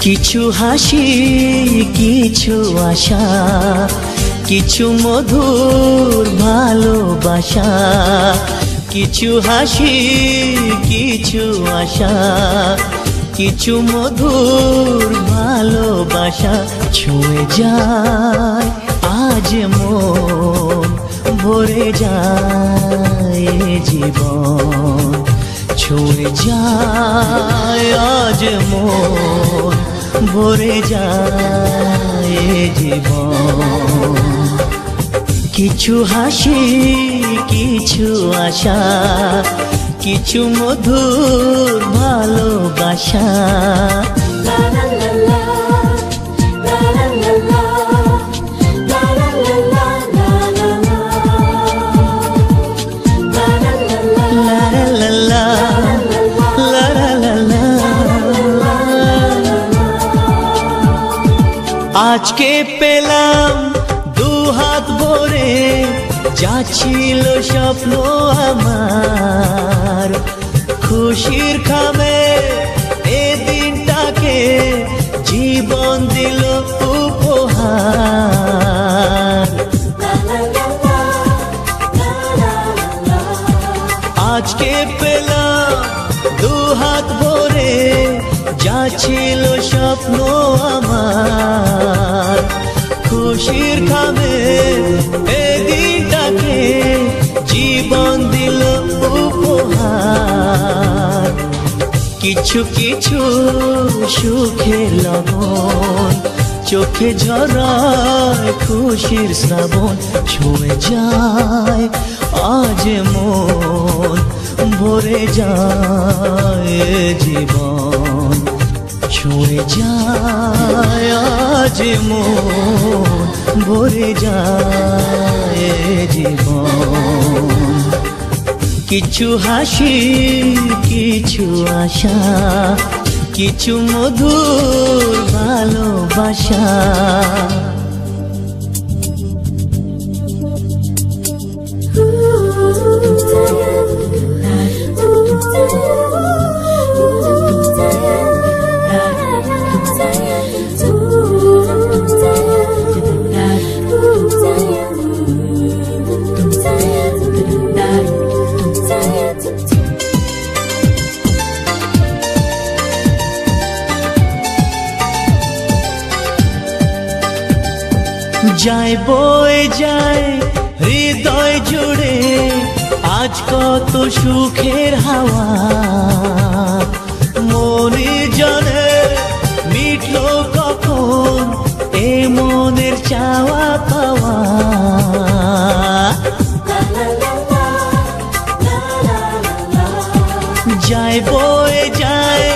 কিছু হাসি কিছু আশা কিছু মধুর ভালোবাসা কিছু হাসি কিছু আশা কিছু মধুর ভালোবাসা ছুঁয়ে যায় আজ মন ভরে যায় জীবন ছুঁয়ে যায় আজ মন ভরে যায় জীবন কিছু হাসি কিছু আশা কিছু মধুর ভালোবাসা আজকে পেলাম দু হাত ভরে যা ছিল স্বপ্ন আমার খুশির খামে এ দিনটাকে জীবন দিল উপহার আজকে পেলাম দু হাত ভরে যা ছিল স্বপ্ন আমার খুশির খামে এ দিনটাকে জীবন দিল উপহার কিছু কিছু সুখের লবণ চোখে ঝরায় খুশির শ্রাবণ ছুঁয়ে যায় আজ মন ভরে যায় জীবন ছুঁয়ে যায় আজ মন ভরে যায় জীবন কিছু হাসি কিছু আশা কিছু মধুর ভালোবাসা যায় বয়ে যায় হৃদয় জুড়ে আজ কত সুখের হাওয়া মনে জানে মিটলো কখন এ মনের চাওয়া পাওয়া যায় বয়ে যায়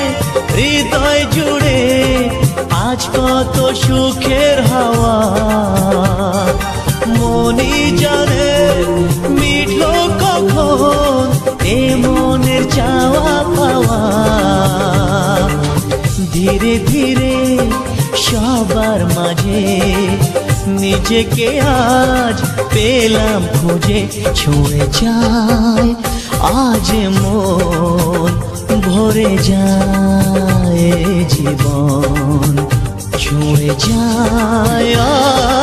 হৃদয় জুড়ে আজ কত সুখের হাওয়া মনি জানে মিটলো কখন এ মনের চাওয়া পাওয়া ধীরে ধীরে সবার মাঝে নিজেকে আজ পেলাম খুঁজে ছুঁয়ে যায় আজ মন ভরে যায় জীবন ছুঁয়ে যায়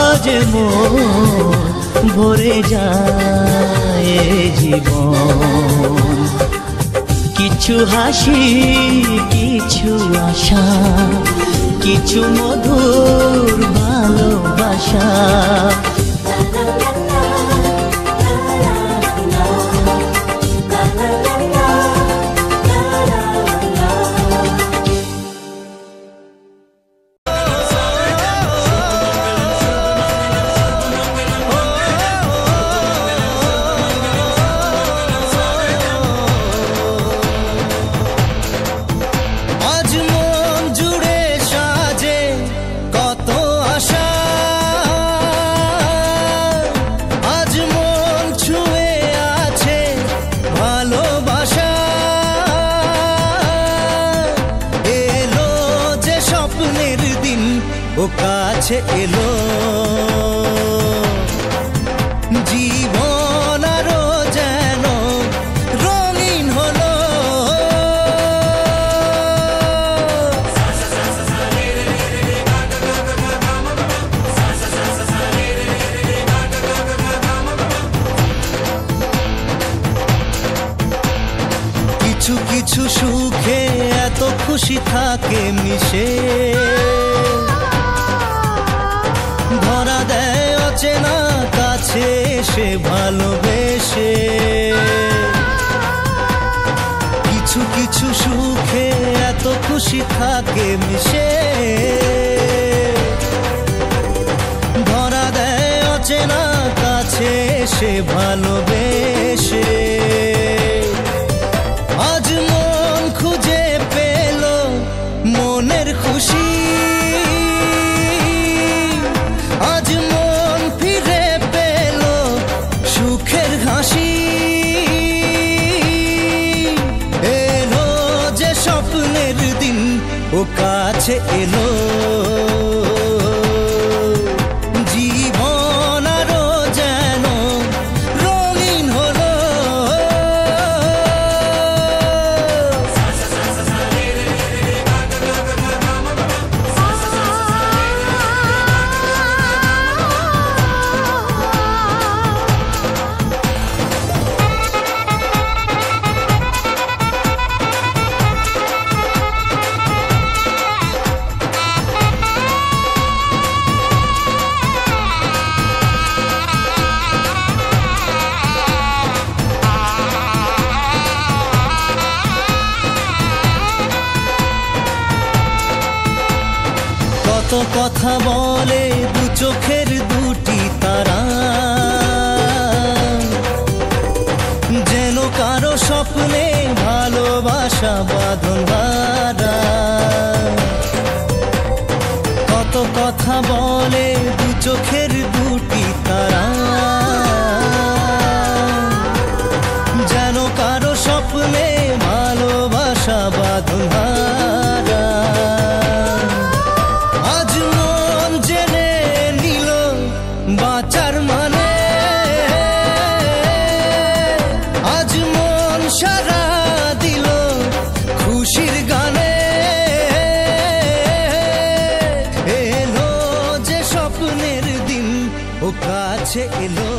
আজ মন ভরে যায় জীবন কিছু হাসি কিছু আশা কিছু মধুর ভালোবাসা কাছে এলো জীবন আরো যেন রঙিন হলো কিছু সুখে এত খুশি থাকে মিশে, ধরা দেয় অচেনা কাছে এসে ভালোবেসে। কিছু কিছু সুখে এত খুশি থাকে মিশে, ধরা দেয় অচেনা কাছে এসে ভালোবেসে। আজ মন খুঁজে পেল মনের খুশি, আজ মন ফিরে পেল সুখের হাসি। এলো যে স্বপ্নের দিন ও কাছে এলো, জীবন আরো যেন রঙিন হলো। কত কথা বলে দু চোখের দুটি তারা, যেন কারো স্বপ্নে ভালোবাসা বাঁধন হারা। কত কথা বলে দু চোখের দুটি তারা, যেন কারো স্বপ্নে ভালোবাসা বাঁধন হারা। আজ মন জেনে নিল বাঁচার মানে, আজ মন সারা দিল খুশির গানে। এলো যে স্বপ্নের দিন ও কাছে এলো।